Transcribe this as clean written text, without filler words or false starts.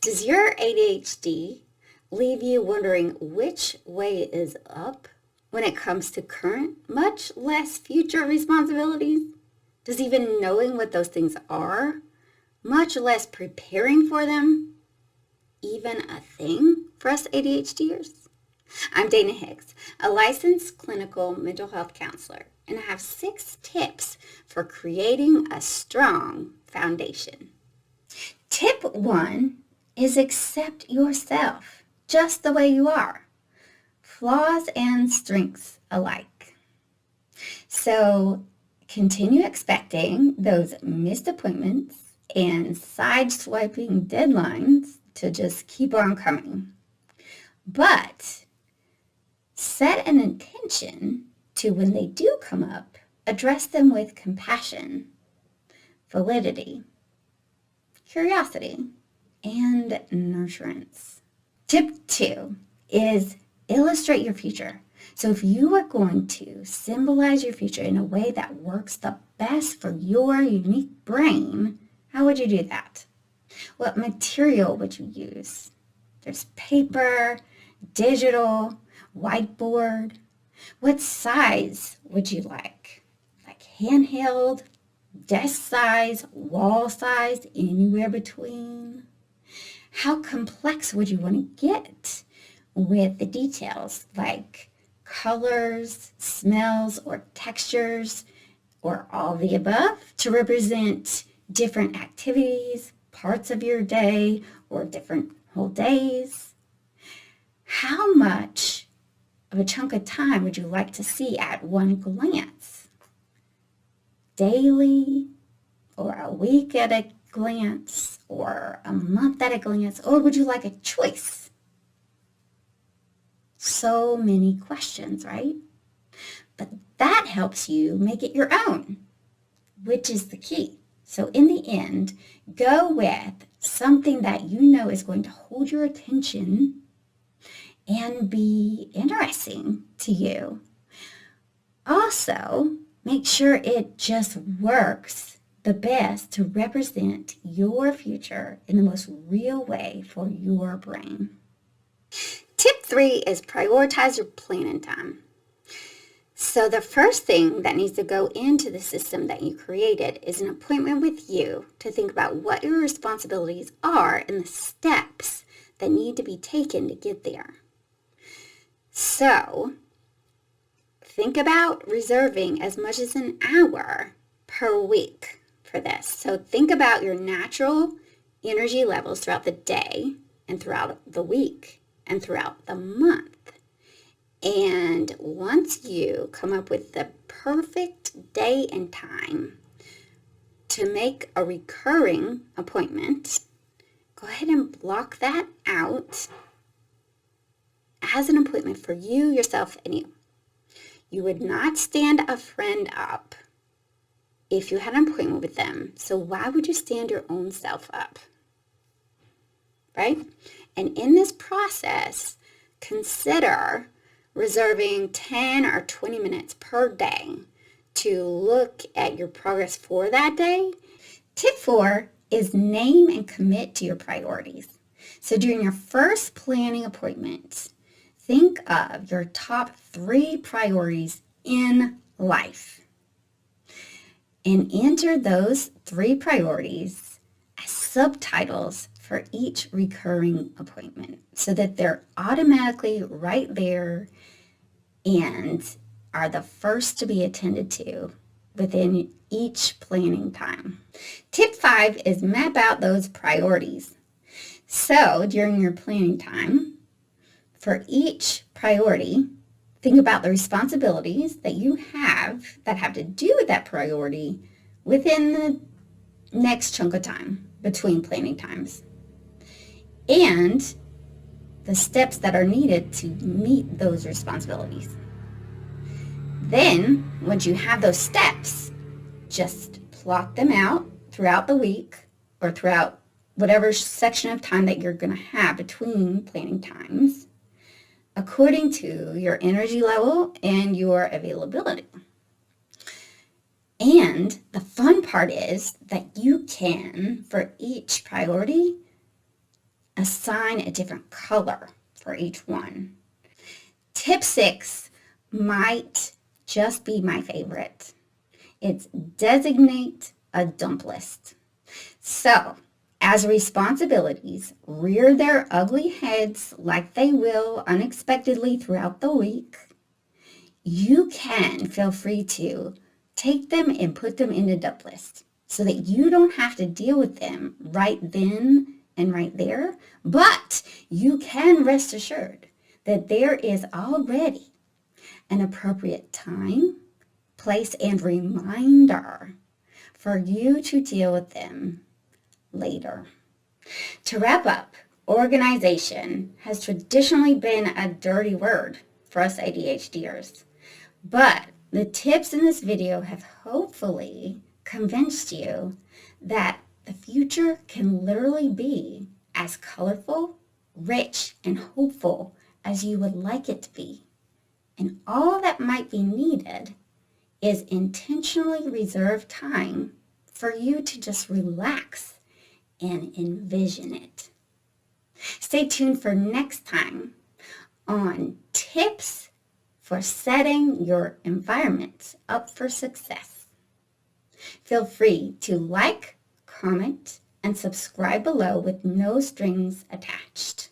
Does your ADHD leave you wondering which way is up when it comes to current, much less future responsibilities? Does even knowing what those things are, much less preparing for them, even a thing for us ADHDers? I'm Dana Hicks, a licensed clinical mental health counselor, and I have 6 tips for creating a strong foundation. Tip 1 is accept yourself just the way you are, flaws and strengths alike. So continue expecting those missed appointments and side-swiping deadlines to just keep on coming. But set an intention to, when they do come up, address them with compassion, validity, curiosity, and nurturance. Tip 2 is illustrate your future. So if you are going to symbolize your future in a way that works the best for your unique brain, how would you do that? What material would you use? There's paper, digital, whiteboard. What size would you like? Like handheld, desk size, wall size, anywhere between? How complex would you want to get with the details, like colors, smells, or textures, or all the above, to represent different activities, parts of your day, or different whole days? How much of a chunk of time would you like to see at one glance? Daily, or a week at a glance, or a month at a glance, or would you like a choice? So many questions, right? But that helps you make it your own, which is the key. So in the end, go with something that you know is going to hold your attention and be interesting to you. Also, make sure it just works the best to represent your future in the most real way for your brain. Tip 3 is prioritize your planning time. So the first thing that needs to go into the system that you created is an appointment with you to think about what your responsibilities are and the steps that need to be taken to get there. So think about reserving as much as an hour per week for this. So think about your natural energy levels throughout the day and throughout the week and throughout the month. And once you come up with the perfect day and time to make a recurring appointment, go ahead and block that out as an appointment for you, yourself, and you. You would not stand a friend up if you had an appointment with them. So why would you stand your own self up? Right? And in this process, consider reserving 10 or 20 minutes per day to look at your progress for that day. Tip 4 is name and commit to your priorities. So during your first planning appointment, think of your top 3 priorities in life and enter those 3 priorities as subtitles for each recurring appointment so that they're automatically right there and are the first to be attended to within each planning time. Tip 5 is map out those priorities. So during your planning time, for each priority, think about the responsibilities that you have that have to do with that priority within the next chunk of time between planning times, and the steps that are needed to meet those responsibilities. Then, once you have those steps, just plot them out throughout the week or throughout whatever section of time that you're going to have between planning times, according to your energy level and your availability. And the fun part is that you can, for each priority, assign a different color for each one. Tip 6 might just be my favorite. It's designate a dump list. So, as responsibilities rear their ugly heads like they will unexpectedly throughout the week, you can feel free to take them and put them in a dump list so that you don't have to deal with them right then and right there, but you can rest assured that there is already an appropriate time, place, and reminder for you to deal with them later. To wrap up, organization has traditionally been a dirty word for us ADHDers, but the tips in this video have hopefully convinced you that the future can literally be as colorful, rich, and hopeful as you would like it to be. And all that might be needed is intentionally reserved time for you to just relax and envision it. Stay tuned for next time on tips for setting your environment up for success. Feel free to like, comment, and subscribe below with no strings attached.